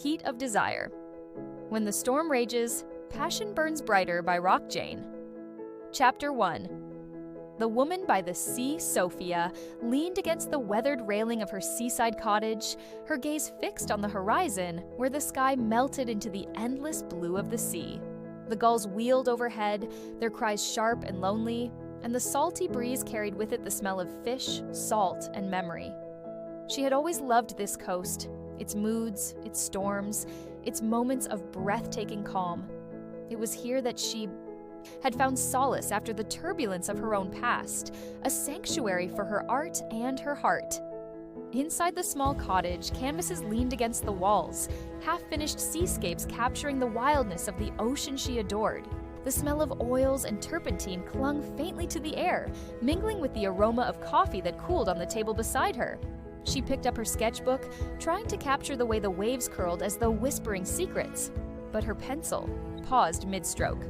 Heat of Desire. When the Storm Rages, Passion Burns Brighter by Rock Jane. Chapter 1. The woman by the sea, Sophia, leaned against the weathered railing of her seaside cottage, her gaze fixed on the horizon where the sky melted into the endless blue of the sea. The gulls wheeled overhead, their cries sharp and lonely, and the salty breeze carried with it the smell of fish, salt, and memory. She had always loved this coast, its moods, its storms, its moments of breathtaking calm. It was here that she had found solace after the turbulence of her own past, a sanctuary for her art and her heart. Inside the small cottage, canvases leaned against the walls, half-finished seascapes capturing the wildness of the ocean she adored. The smell of oils and turpentine clung faintly to the air, mingling with the aroma of coffee that cooled on the table beside her. She picked up her sketchbook, trying to capture the way the waves curled as though whispering secrets, but her pencil paused mid-stroke.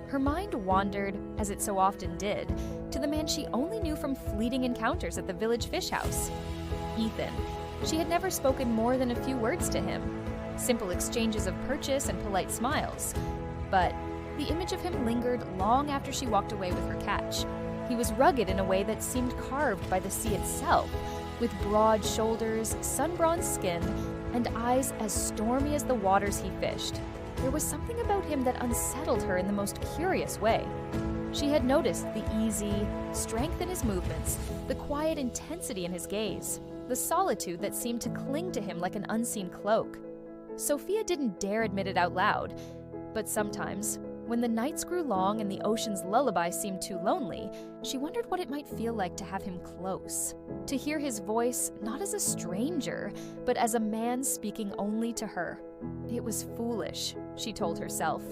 Her mind wandered, as it so often did, to the man she only knew from fleeting encounters at the village fish house. Ethan. She had never spoken more than a few words to him, simple exchanges of purchase and polite smiles. But the image of him lingered long after she walked away with her catch. He was rugged in a way that seemed carved by the sea itself, with broad shoulders, sun-bronzed skin, and eyes as stormy as the waters he fished. There was something about him that unsettled her in the most curious way. She had noticed the easy strength in his movements, the quiet intensity in his gaze, the solitude that seemed to cling to him like an unseen cloak. Sophia didn't dare admit it out loud, but sometimes, when the nights grew long and the ocean's lullaby seemed too lonely, she wondered what it might feel like to have him close. To hear his voice not as a stranger, but as a man speaking only to her. It was foolish, she told herself.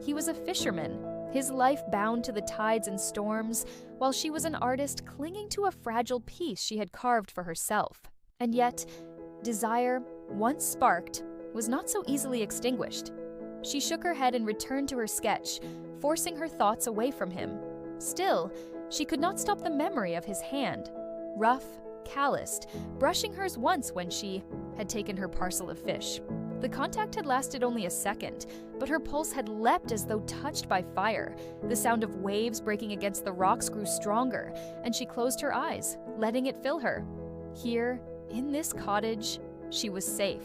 He was a fisherman, his life bound to the tides and storms, while she was an artist clinging to a fragile piece she had carved for herself. And yet, desire, once sparked, was not so easily extinguished. She shook her head and returned to her sketch, forcing her thoughts away from him. Still, she could not stop the memory of his hand, rough, calloused, brushing hers once when she had taken her parcel of fish. The contact had lasted only a second, but her pulse had leapt as though touched by fire. The sound of waves breaking against the rocks grew stronger, and she closed her eyes, letting it fill her. Here, in this cottage, she was safe.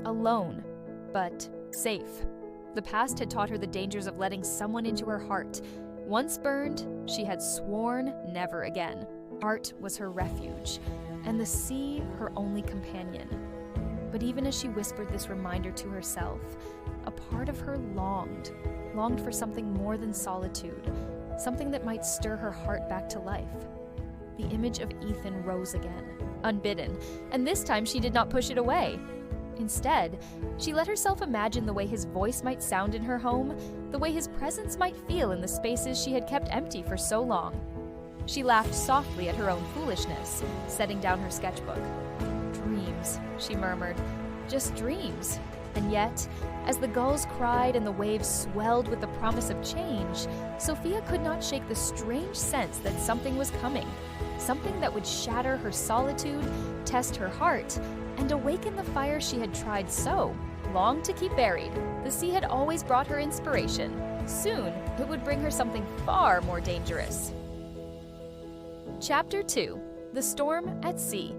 Alone, but safe. The past had taught her the dangers of letting someone into her heart. Once burned, she had sworn never again. Art was her refuge, and the sea her only companion. But even as she whispered this reminder to herself, a part of her longed for something more than solitude, something that might stir her heart back to life. The image of Ethan rose again, unbidden, and this time she did not push it away. Instead, she let herself imagine the way his voice might sound in her home, the way his presence might feel in the spaces she had kept empty for so long. She laughed softly at her own foolishness, setting down her sketchbook. Dreams, she murmured, just dreams. And yet, as the gulls cried and the waves swelled with the promise of change, Sophia could not shake the strange sense that something was coming, something that would shatter her solitude, test her heart, and awaken the fire she had tried so long to keep buried. The sea had always brought her inspiration. Soon, it would bring her something far more dangerous. Chapter 2. The Storm at Sea.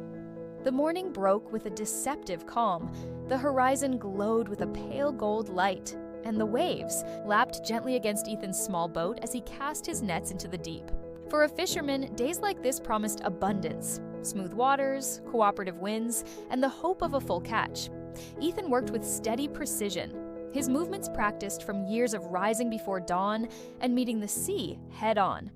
The morning broke with a deceptive calm. The horizon glowed with a pale gold light, and the waves lapped gently against Ethan's small boat as he cast his nets into the deep. For a fisherman, days like this promised abundance. Smooth waters, cooperative winds, and the hope of a full catch. Ethan worked with steady precision, his movements practiced from years of rising before dawn and meeting the sea head-on.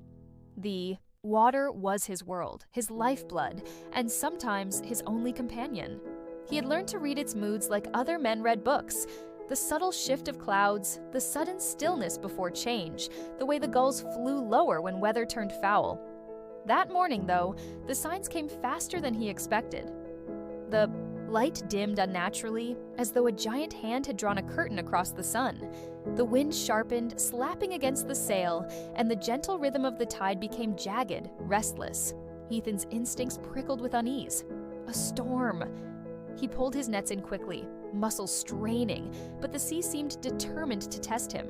The water was his world, his lifeblood, and sometimes his only companion. He had learned to read its moods like other men read books. The subtle shift of clouds, the sudden stillness before change, the way the gulls flew lower when weather turned foul. That morning, though, the signs came faster than he expected. The light dimmed unnaturally, as though a giant hand had drawn a curtain across the sun. The wind sharpened, slapping against the sail, and the gentle rhythm of the tide became jagged, restless. Ethan's instincts prickled with unease. A storm. He pulled his nets in quickly, muscles straining, but the sea seemed determined to test him.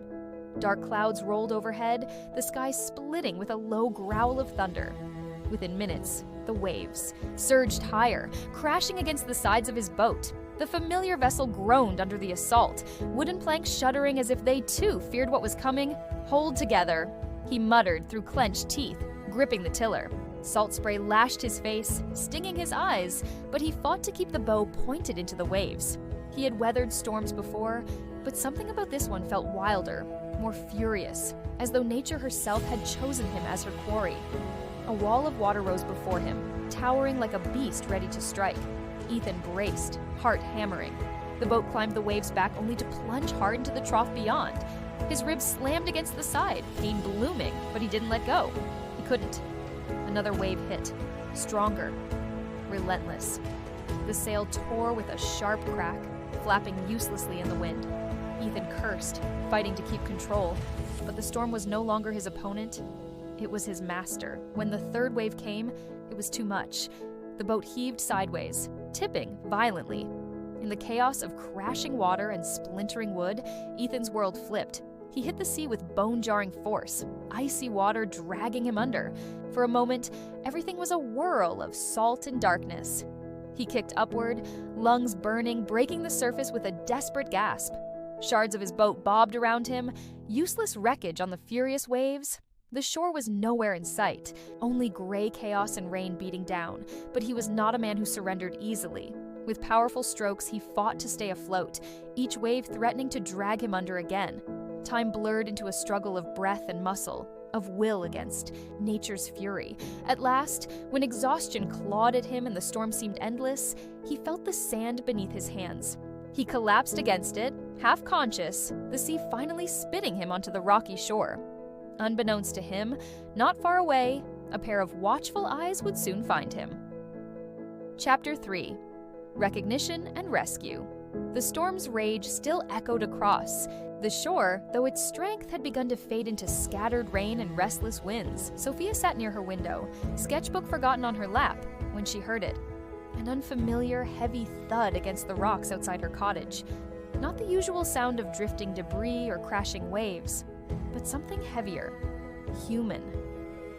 Dark clouds rolled overhead, the sky splitting with a low growl of thunder. Within minutes, the waves surged higher, crashing against the sides of his boat. The familiar vessel groaned under the assault, wooden planks shuddering as if they too feared what was coming. "Hold together," he muttered through clenched teeth, gripping the tiller. Salt spray lashed his face, stinging his eyes, but he fought to keep the bow pointed into the waves. He had weathered storms before, but something about this one felt wilder, more furious, as though nature herself had chosen him as her quarry. A wall of water rose before him, towering like a beast ready to strike. Ethan braced, heart hammering. The boat climbed the waves back only to plunge hard into the trough beyond. His ribs slammed against the side, pain blooming, but he didn't let go. He couldn't. Another wave hit, stronger, relentless. The sail tore with a sharp crack, flapping uselessly in the wind. Ethan cursed, fighting to keep control, but the storm was no longer his opponent. It was his master. When the third wave came, it was too much. The boat heaved sideways, tipping violently. In the chaos of crashing water and splintering wood, Ethan's world flipped. He hit the sea with bone-jarring force, icy water dragging him under. For a moment, everything was a whirl of salt and darkness. He kicked upward, lungs burning, breaking the surface with a desperate gasp. Shards of his boat bobbed around him, useless wreckage on the furious waves. The shore was nowhere in sight, only gray chaos and rain beating down, but he was not a man who surrendered easily. With powerful strokes, he fought to stay afloat, each wave threatening to drag him under again. Time blurred into a struggle of breath and muscle, of will against nature's fury. At last, when exhaustion clawed at him and the storm seemed endless, he felt the sand beneath his hands. He collapsed against it, half conscious, the sea finally spitting him onto the rocky shore. Unbeknownst to him, not far away, a pair of watchful eyes would soon find him. Chapter 3. Recognition and Rescue. The storm's rage still echoed across the shore, though its strength had begun to fade into scattered rain and restless winds. Sophia sat near her window, sketchbook forgotten on her lap, when she heard it. An unfamiliar, heavy thud against the rocks outside her cottage. Not the usual sound of drifting debris or crashing waves, but something heavier, human.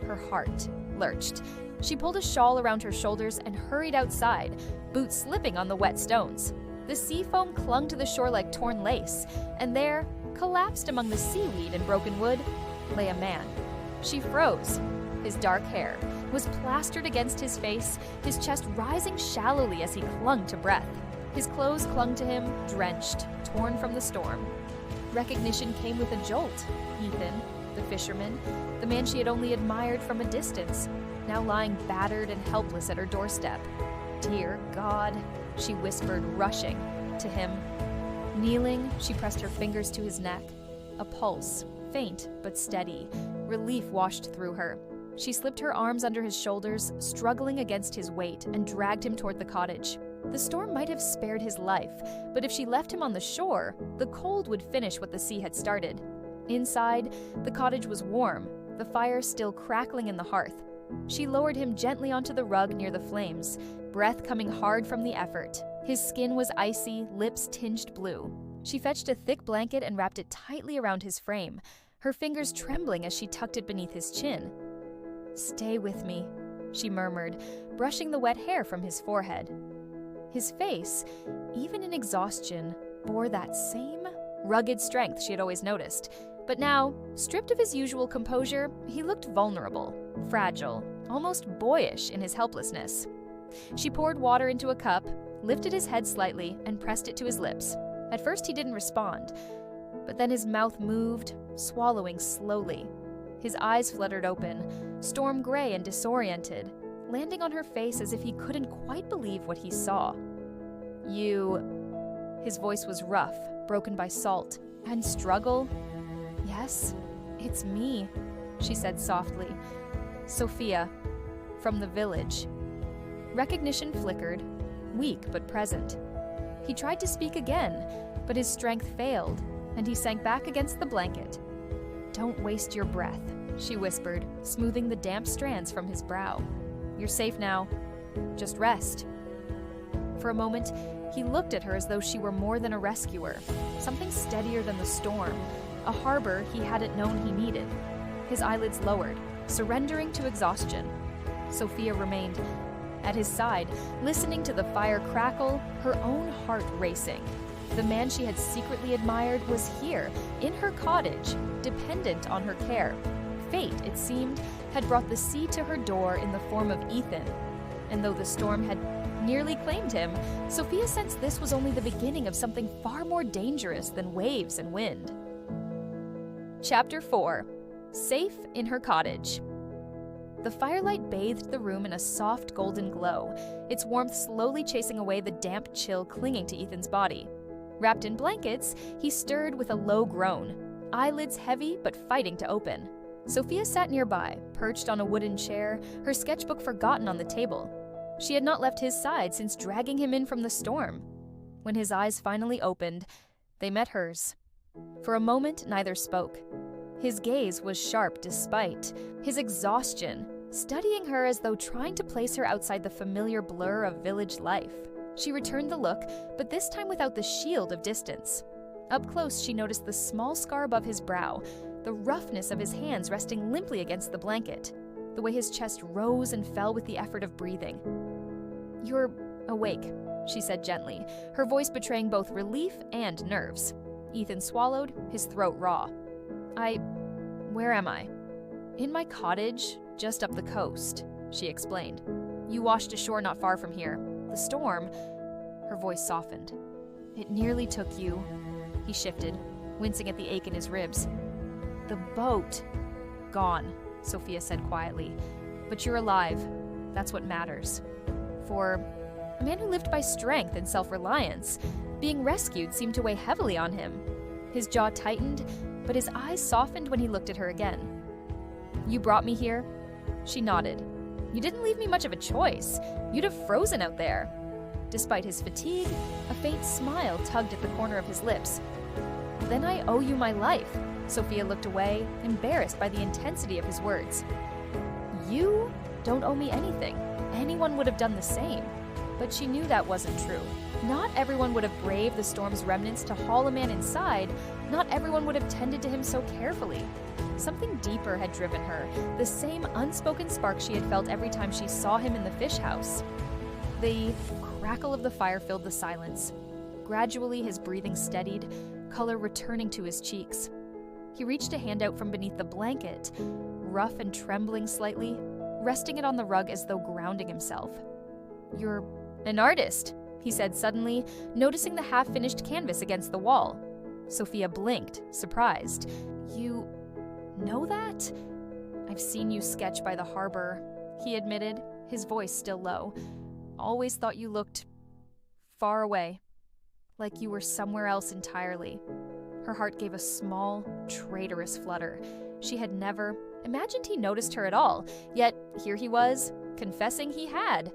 Her heart lurched. She pulled a shawl around her shoulders and hurried outside, boots slipping on the wet stones. The sea foam clung to the shore like torn lace, and there, collapsed among the seaweed and broken wood, lay a man. She froze. His dark hair was plastered against his face, his chest rising shallowly as he clung to breath. His clothes clung to him, drenched, torn from the storm. Recognition came with a jolt. Ethan, the fisherman, the man she had only admired from a distance, now lying battered and helpless at her doorstep. "Dear God," she whispered, rushing to him. Kneeling, she pressed her fingers to his neck. A pulse, faint but steady. Relief washed through her. She slipped her arms under his shoulders, struggling against his weight, and dragged him toward the cottage. The storm might have spared his life, but if she left him on the shore, the cold would finish what the sea had started. Inside, the cottage was warm, the fire still crackling in the hearth. She lowered him gently onto the rug near the flames, breath coming hard from the effort. His skin was icy, lips tinged blue. She fetched a thick blanket and wrapped it tightly around his frame, her fingers trembling as she tucked it beneath his chin. "Stay with me," she murmured, brushing the wet hair from his forehead. His face, even in exhaustion, bore that same rugged strength she had always noticed. But now, stripped of his usual composure, he looked vulnerable, fragile, almost boyish in his helplessness. She poured water into a cup, lifted his head slightly, and pressed it to his lips. At first he didn't respond, but then his mouth moved, swallowing slowly. His eyes fluttered open, storm gray and disoriented, landing on her face as if he couldn't quite believe what he saw. "You..." His voice was rough, broken by salt, and struggle. "Yes, it's me," she said softly. "Sophia, from the village." Recognition flickered, weak but present. He tried to speak again, but his strength failed, and he sank back against the blanket. "Don't waste your breath," she whispered, smoothing the damp strands from his brow. "You're safe now. Just rest." For a moment, He looked at her as though she were more than a rescuer, something steadier than the storm, a harbor he hadn't known he needed. His eyelids lowered, surrendering to exhaustion. Sophia remained at his side, listening to the fire crackle, her own heart racing. The man she had secretly admired was here, in her cottage, dependent on her care. Fate, it seemed, had brought the sea to her door in the form of Ethan. And though the storm had nearly claimed him, Sophia sensed this was only the beginning of something far more dangerous than waves and wind. Chapter 4. Safe in her cottage. The firelight bathed the room in a soft golden glow, its warmth slowly chasing away the damp chill clinging to Ethan's body. Wrapped in blankets, he stirred with a low groan, eyelids heavy but fighting to open. Sophia sat nearby, perched on a wooden chair, her sketchbook forgotten on the table. She had not left his side since dragging him in from the storm. When his eyes finally opened, they met hers. For a moment, neither spoke. His gaze was sharp despite his exhaustion, studying her as though trying to place her outside the familiar blur of village life. She returned the look, but this time without the shield of distance. Up close, she noticed the small scar above his brow, the roughness of his hands resting limply against the blanket, the way his chest rose and fell with the effort of breathing. "You're awake," she said gently, her voice betraying both relief and nerves. Ethan swallowed, his throat raw. Where am I?" "In my cottage, just up the coast," she explained. "You washed ashore not far from here. The storm..." Her voice softened. "It nearly took you..." He shifted, wincing at the ache in his ribs. "The boat..." "Gone," Sophia said quietly. "But you're alive. That's what matters." For a man who lived by strength and self-reliance, being rescued seemed to weigh heavily on him. His jaw tightened, but his eyes softened when he looked at her again. "You brought me here?" She nodded. "You didn't leave me much of a choice. You'd have frozen out there." Despite his fatigue, a faint smile tugged at the corner of his lips. "Then I owe you my life." Sophia looked away, embarrassed by the intensity of his words. "You don't owe me anything. Anyone would have done the same." But she knew that wasn't true. Not everyone would have braved the storm's remnants to haul a man inside. Not everyone would have tended to him so carefully. Something deeper had driven her, the same unspoken spark she had felt every time she saw him in the fish house. The crackle of the fire filled the silence. Gradually, his breathing steadied, color returning to his cheeks. He reached a hand out from beneath the blanket, rough and trembling slightly, resting it on the rug as though grounding himself. "You're an artist," he said suddenly, noticing the half-finished canvas against the wall. Sophia blinked, surprised. "You know that?" "I've seen you sketch by the harbor," he admitted, his voice still low. "Always thought you looked far away, like you were somewhere else entirely." Her heart gave a small, traitorous flutter. She had never imagined he noticed her at all, yet here he was, confessing he had.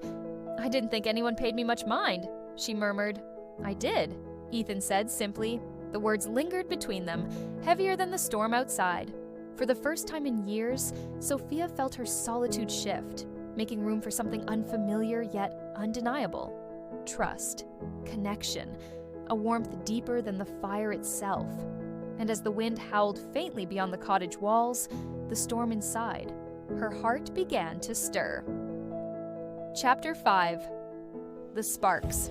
"I didn't think anyone paid me much mind," she murmured. "I did," Ethan said simply. The words lingered between them, heavier than the storm outside. For the first time in years, Sophia felt her solitude shift, making room for something unfamiliar yet undeniable. Trust, connection, a warmth deeper than the fire itself. And as the wind howled faintly beyond the cottage walls, the storm inside, her heart began to stir. Chapter 5. The Sparks.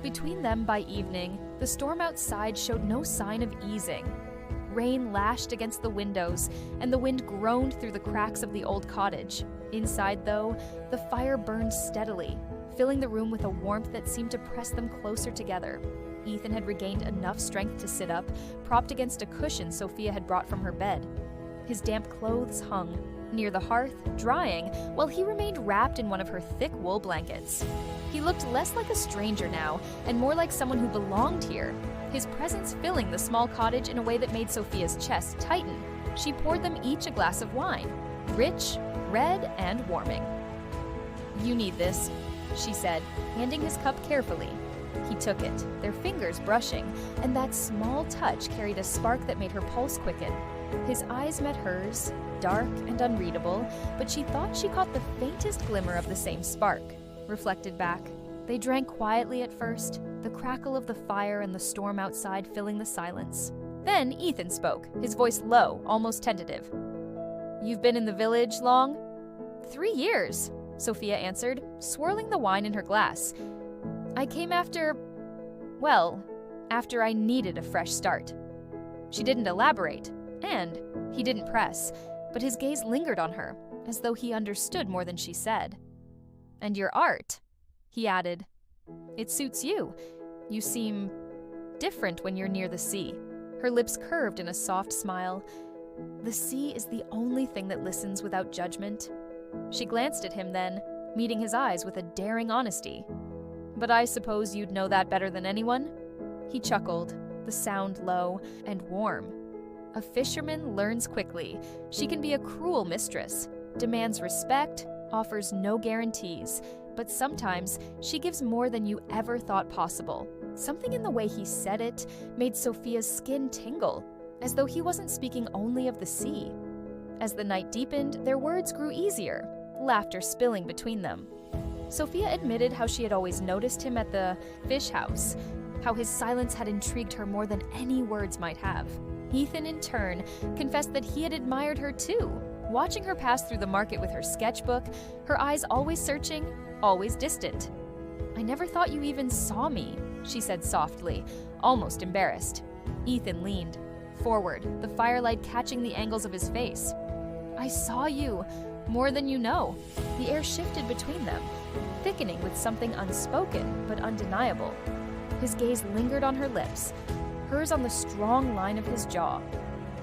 Between them by evening, the storm outside showed no sign of easing. Rain lashed against the windows, and the wind groaned through the cracks of the old cottage. Inside, though, the fire burned steadily, filling the room with a warmth that seemed to press them closer together. Ethan had regained enough strength to sit up, propped against a cushion Sophia had brought from her bed. His damp clothes hung near the hearth, drying, while he remained wrapped in one of her thick wool blankets. He looked less like a stranger now, and more like someone who belonged here, his presence filling the small cottage in a way that made Sophia's chest tighten. She poured them each a glass of wine, rich, red, and warming. "You need this," she said, handing his cup carefully. He took it, their fingers brushing, and that small touch carried a spark that made her pulse quicken. His eyes met hers, dark and unreadable, but she thought she caught the faintest glimmer of the same spark. Reflected back, they drank quietly at first, the crackle of the fire and the storm outside filling the silence. Then Ethan spoke, his voice low, almost tentative. "You've been in the village long?" 3 years, Sophia answered, swirling the wine in her glass. "I came after I needed a fresh start." She didn't elaborate, and he didn't press, but his gaze lingered on her, as though he understood more than she said. "And your art," he added. "It suits you. You seem different when you're near the sea." Her lips curved in a soft smile. "The sea is the only thing that listens without judgment." She glanced at him then, meeting his eyes with a daring honesty. "But I suppose you'd know that better than anyone?" He chuckled, the sound low and warm. "A fisherman learns quickly. She can be a cruel mistress, demands respect, offers no guarantees, but sometimes she gives more than you ever thought possible." Something in the way he said it made Sophia's skin tingle, as though he wasn't speaking only of the sea. As the night deepened, their words grew easier, laughter spilling between them. Sophia admitted how she had always noticed him at the fish house, how his silence had intrigued her more than any words might have. Ethan, in turn, confessed that he had admired her too, watching her pass through the market with her sketchbook, her eyes always searching, always distant. "I never thought you even saw me," she said softly, almost embarrassed. Ethan leaned forward, the firelight catching the angles of his face. "I saw you, more than you know." The air shifted between them, thickening with something unspoken but undeniable. His gaze lingered on her lips, hers on the strong line of his jaw.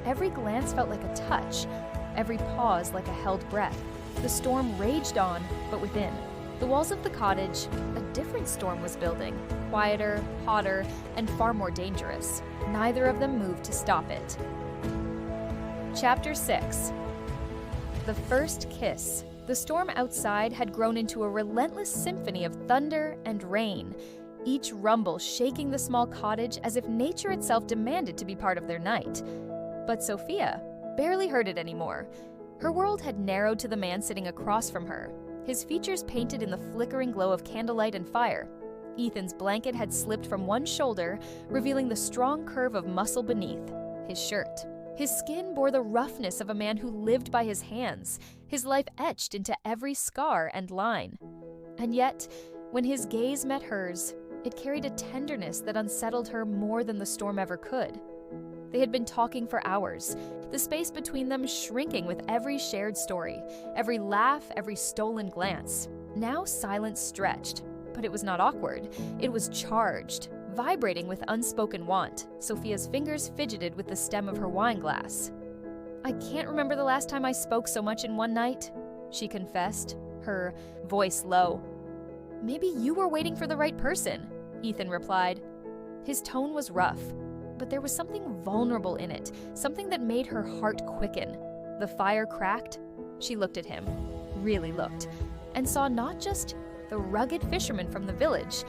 Every glance felt like a touch, every pause like a held breath. The storm raged on, but within the walls of the cottage, a different storm was building, quieter, hotter, and far more dangerous. Neither of them moved to stop it. Chapter 6. The first kiss. The storm outside had grown into a relentless symphony of thunder and rain, each rumble shaking the small cottage as if nature itself demanded to be part of their night. But Sophia barely heard it anymore. Her world had narrowed to the man sitting across from her, his features painted in the flickering glow of candlelight and fire. Ethan's blanket had slipped from one shoulder, revealing the strong curve of muscle beneath, his shirt. His skin bore the roughness of a man who lived by his hands, his life etched into every scar and line. And yet, when his gaze met hers, it carried a tenderness that unsettled her more than the storm ever could. They had been talking for hours, the space between them shrinking with every shared story, every laugh, every stolen glance. Now silence stretched, but it was not awkward. It was charged, vibrating with unspoken want. Sophia's fingers fidgeted with the stem of her wine glass. "I can't remember the last time I spoke so much in one night," she confessed, her voice low. "Maybe you were waiting for the right person," Ethan replied. His tone was rough, but there was something vulnerable in it, something that made her heart quicken. The fire cracked. She looked at him, really looked, and saw not just the rugged fisherman from the village,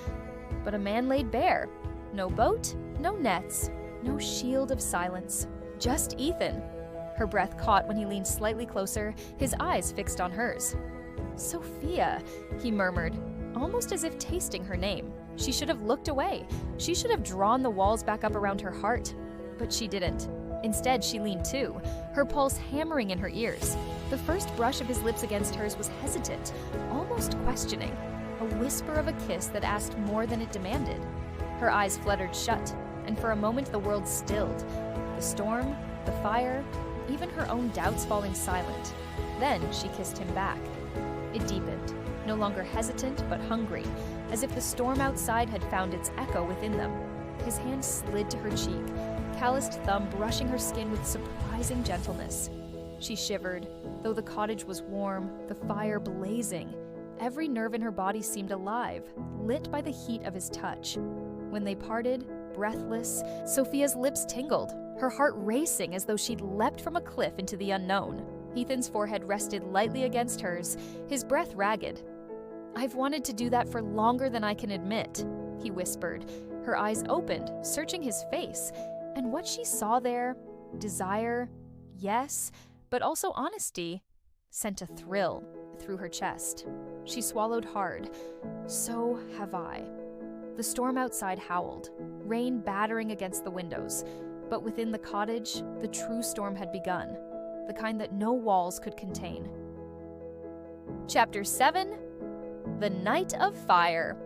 but a man laid bare. No boat, no nets, no shield of silence. Just Ethan. Her breath caught when he leaned slightly closer, his eyes fixed on hers. "Sophia," he murmured, almost as if tasting her name. She should have looked away. She should have drawn the walls back up around her heart. But she didn't. Instead, she leaned too, her pulse hammering in her ears. The first brush of his lips against hers was hesitant, almost questioning, a whisper of a kiss that asked more than it demanded. Her eyes fluttered shut, and for a moment the world stilled. The storm, the fire, even her own doubts falling silent. Then she kissed him back. It deepened, no longer hesitant but hungry, as if the storm outside had found its echo within them. His hand slid to her cheek, calloused thumb brushing her skin with surprising gentleness. She shivered, though the cottage was warm, the fire blazing. Every nerve in her body seemed alive, lit by the heat of his touch. When they parted, breathless, Sophia's lips tingled, her heart racing as though she'd leapt from a cliff into the unknown. Ethan's forehead rested lightly against hers, his breath ragged. "I've wanted to do that for longer than I can admit," he whispered. Her eyes opened, searching his face, and what she saw there, desire, yes, but also honesty, sent a thrill through her chest. She swallowed hard. "So have I." The storm outside howled, rain battering against the windows, but within the cottage, the true storm had begun, the kind that no walls could contain. Chapter 7: The Night of Fire.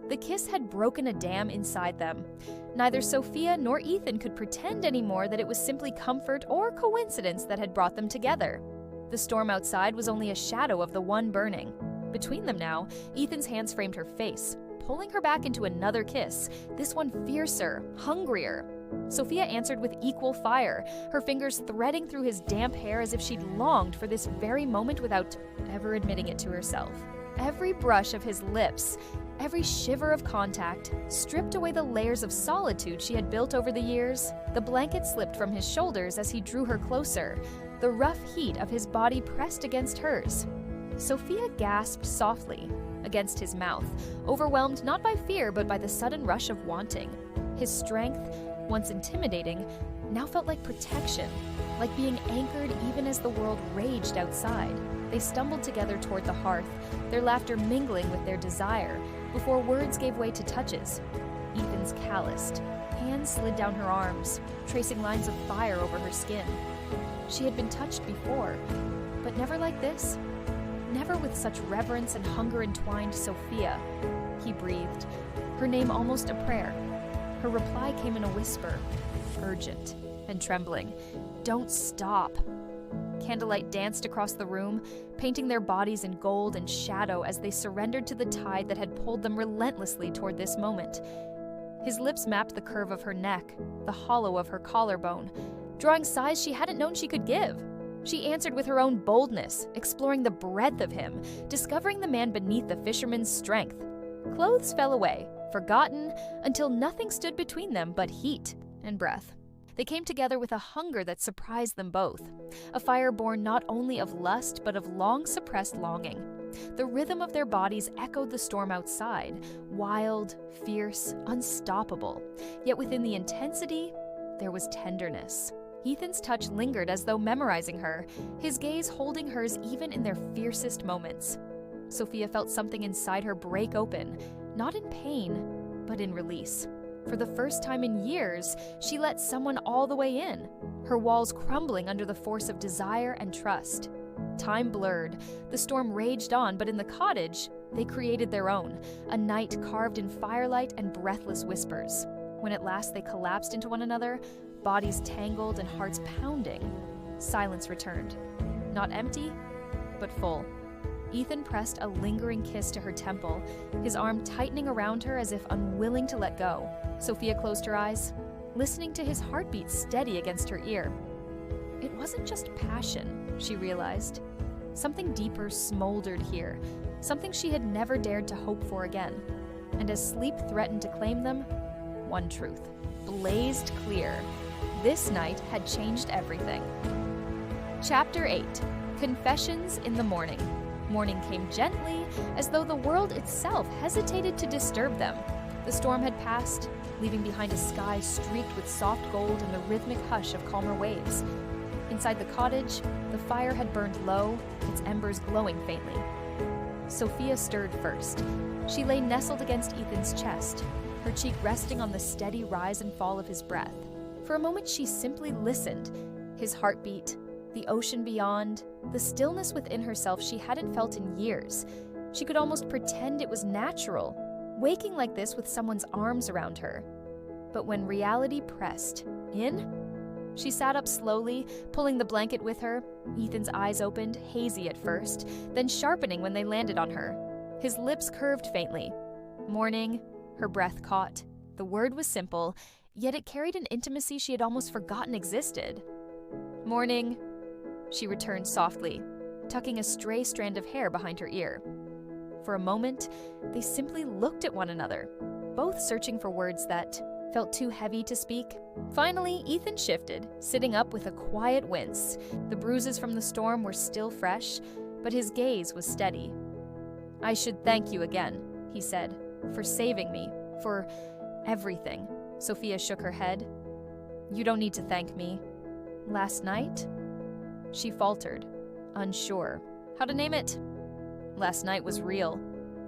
The kiss had broken a dam inside them. Neither Sophia nor Ethan could pretend anymore that it was simply comfort or coincidence that had brought them together. The storm outside was only a shadow of the one burning. Between them now, Ethan's hands framed her face, pulling her back into another kiss, this one fiercer, hungrier. Sophia answered with equal fire, her fingers threading through his damp hair as if she'd longed for this very moment without ever admitting it to herself. Every brush of his lips, every shiver of contact, stripped away the layers of solitude she had built over the years. The blanket slipped from his shoulders as he drew her closer, the rough heat of his body pressed against hers. Sophia gasped softly against his mouth, overwhelmed not by fear but by the sudden rush of wanting. His strength, once intimidating, now felt like protection, like being anchored even as the world raged outside. They stumbled together toward the hearth, their laughter mingling with their desire, before words gave way to touches. Ethan's calloused hands slid down her arms, tracing lines of fire over her skin. She had been touched before, but never like this. Never with such reverence and hunger entwined. Sophia, he breathed, her name almost a prayer. Her reply came in a whisper, urgent and trembling. Don't stop. Candlelight danced across the room, painting their bodies in gold and shadow as they surrendered to the tide that had pulled them relentlessly toward this moment. His lips mapped the curve of her neck, the hollow of her collarbone, drawing sighs she hadn't known she could give. She answered with her own boldness, exploring the breadth of him, discovering the man beneath the fisherman's strength. Clothes fell away, forgotten, until nothing stood between them but heat and breath. They came together with a hunger that surprised them both, a fire born not only of lust but of long-suppressed longing. The rhythm of their bodies echoed the storm outside, wild, fierce, unstoppable. Yet within the intensity, there was tenderness. Ethan's touch lingered as though memorizing her, his gaze holding hers even in their fiercest moments. Sophia felt something inside her break open, not in pain, but in release. For the first time in years, she let someone all the way in, her walls crumbling under the force of desire and trust. Time blurred, the storm raged on, but in the cottage, they created their own, a night carved in firelight and breathless whispers. When at last they collapsed into one another, bodies tangled and hearts pounding, silence returned. Not empty, but full. Ethan pressed a lingering kiss to her temple, his arm tightening around her as if unwilling to let go. Sophia closed her eyes, listening to his heartbeat steady against her ear. It wasn't just passion, she realized. Something deeper smoldered here, something she had never dared to hope for again. And as sleep threatened to claim them, one truth blazed clear. This night had changed everything. Chapter 8: Confessions in the Morning. Morning came gently, as though the world itself hesitated to disturb them. The storm had passed, leaving behind a sky streaked with soft gold and the rhythmic hush of calmer waves. Inside the cottage, the fire had burned low, its embers glowing faintly. Sophia stirred first. She lay nestled against Ethan's chest, her cheek resting on the steady rise and fall of his breath. For a moment she simply listened, his heartbeat, the ocean beyond, the stillness within herself she hadn't felt in years. She could almost pretend it was natural, waking like this with someone's arms around her. But when reality pressed in, she sat up slowly, pulling the blanket with her. Ethan's eyes opened, hazy at first, then sharpening when they landed on her. His lips curved faintly. Morning, her breath caught. The word was simple, yet it carried an intimacy she had almost forgotten existed. Morning, she returned softly, tucking a stray strand of hair behind her ear. For a moment, they simply looked at one another, both searching for words that felt too heavy to speak. Finally, Ethan shifted, sitting up with a quiet wince. The bruises from the storm were still fresh, but his gaze was steady. "I should thank you again," he said, "for saving me, for everything." Sophia shook her head. "You don't need to thank me. Last night?" She faltered, unsure how to name it. "Last night was real,"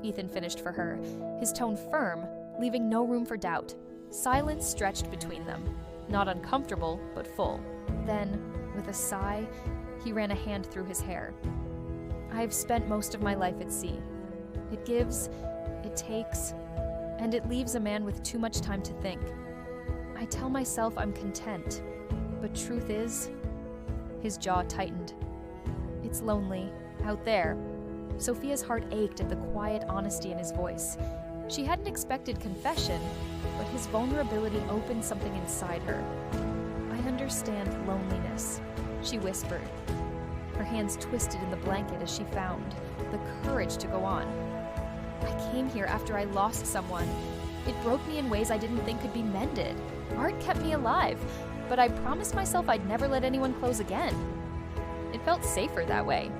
Ethan finished for her, his tone firm, leaving no room for doubt. Silence stretched between them, not uncomfortable, but full. Then, with a sigh, he ran a hand through his hair. "I've spent most of my life at sea. It gives, it takes, and it leaves a man with too much time to think. I tell myself I'm content, but truth is..." His jaw tightened. "It's lonely, out there." Sophia's heart ached at the quiet honesty in his voice. She hadn't expected confession, but his vulnerability opened something inside her. "I understand loneliness," she whispered. Her hands twisted in the blanket as she found the courage to go on. "I came here after I lost someone. It broke me in ways I didn't think could be mended. Art kept me alive, but I promised myself I'd never let anyone close again." It felt safer that way.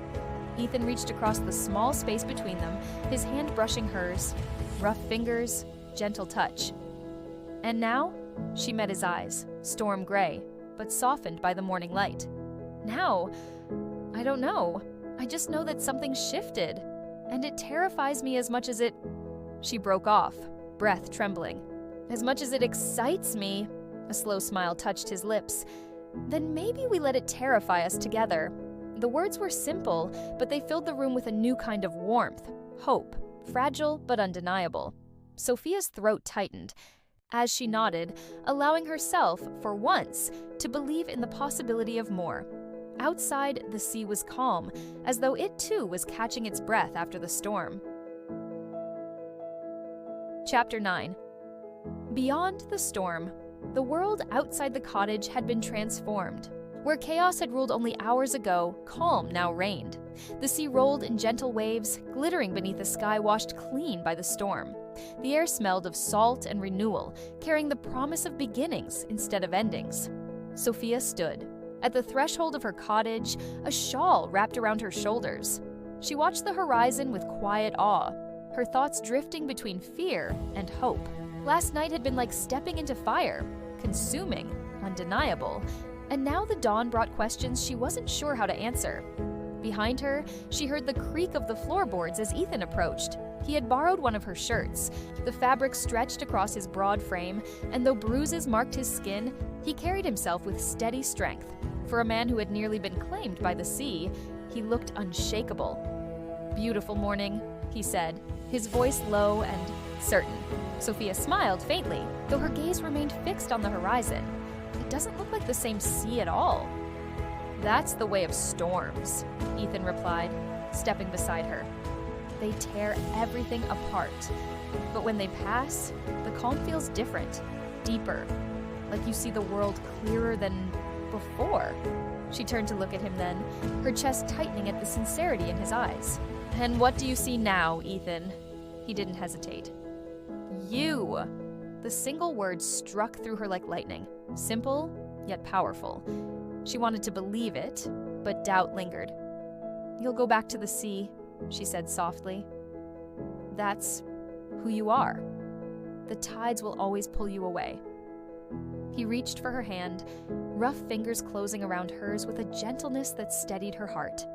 Ethan reached across the small space between them, his hand brushing hers. Rough fingers, gentle touch. And now, she met his eyes, storm gray, but softened by the morning light. "Now, I don't know. I just know that something shifted, and it terrifies me as much as it..." She broke off, breath trembling. "As much as it excites me," a slow smile touched his lips. "Then maybe we let it terrify us together." The words were simple, but they filled the room with a new kind of warmth, hope, fragile but undeniable. Sophia's throat tightened as she nodded, allowing herself, for once, to believe in the possibility of more. Outside, the sea was calm, as though it too was catching its breath after the storm. Chapter 9. Beyond the storm, the world outside the cottage had been transformed. Where chaos had ruled only hours ago, calm now reigned. The sea rolled in gentle waves, glittering beneath a sky washed clean by the storm. The air smelled of salt and renewal, carrying the promise of beginnings instead of endings. Sophia stood. At the threshold of her cottage, a shawl wrapped around her shoulders. She watched the horizon with quiet awe, her thoughts drifting between fear and hope. Last night had been like stepping into fire, consuming, undeniable, and now the dawn brought questions she wasn't sure how to answer. Behind her, she heard the creak of the floorboards as Ethan approached. He had borrowed one of her shirts. The fabric stretched across his broad frame, and though bruises marked his skin, he carried himself with steady strength. For a man who had nearly been claimed by the sea, he looked unshakable. "Beautiful morning," he said, his voice low and certain. Sophia smiled faintly, though her gaze remained fixed on the horizon. "It doesn't look like the same sea at all." "That's the way of storms," Ethan replied, stepping beside her. "They tear everything apart. But when they pass, the calm feels different, deeper, like you see the world clearer than before." She turned to look at him then, her chest tightening at the sincerity in his eyes. "And what do you see now, Ethan?" He didn't hesitate. "You!" The single word struck through her like lightning, simple yet powerful. She wanted to believe it, but doubt lingered. "You'll go back to the sea," she said softly. "That's who you are. The tides will always pull you away." He reached for her hand, rough fingers closing around hers with a gentleness that steadied her heart.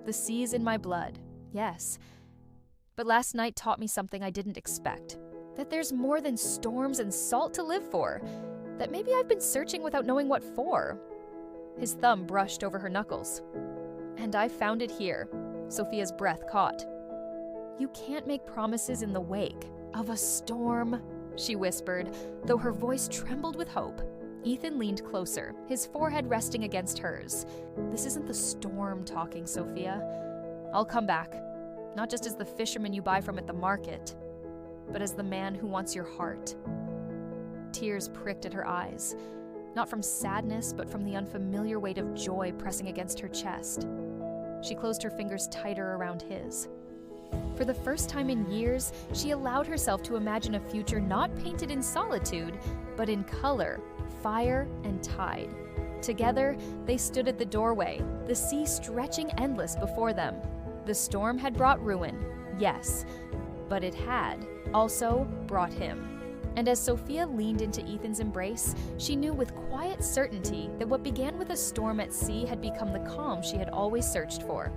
"The sea's in my blood, yes. But last night taught me something I didn't expect. That there's more than storms and salt to live for. That maybe I've been searching without knowing what for." His thumb brushed over her knuckles. "And I found it here." Sophia's breath caught. "You can't make promises in the wake of a storm," she whispered, though her voice trembled with hope. Ethan leaned closer, his forehead resting against hers. "This isn't the storm talking, Sophia. I'll come back, not just as the fisherman you buy from at the market, but as the man who wants your heart." Tears pricked at her eyes, not from sadness, but from the unfamiliar weight of joy pressing against her chest. She closed her fingers tighter around his. For the first time in years, she allowed herself to imagine a future not painted in solitude, but in color, fire, and tide. Together, they stood at the doorway, the sea stretching endless before them. The storm had brought ruin, yes, but it had also brought him. And as Sophia leaned into Ethan's embrace, she knew with quiet certainty that what began with a storm at sea had become the calm she had always searched for.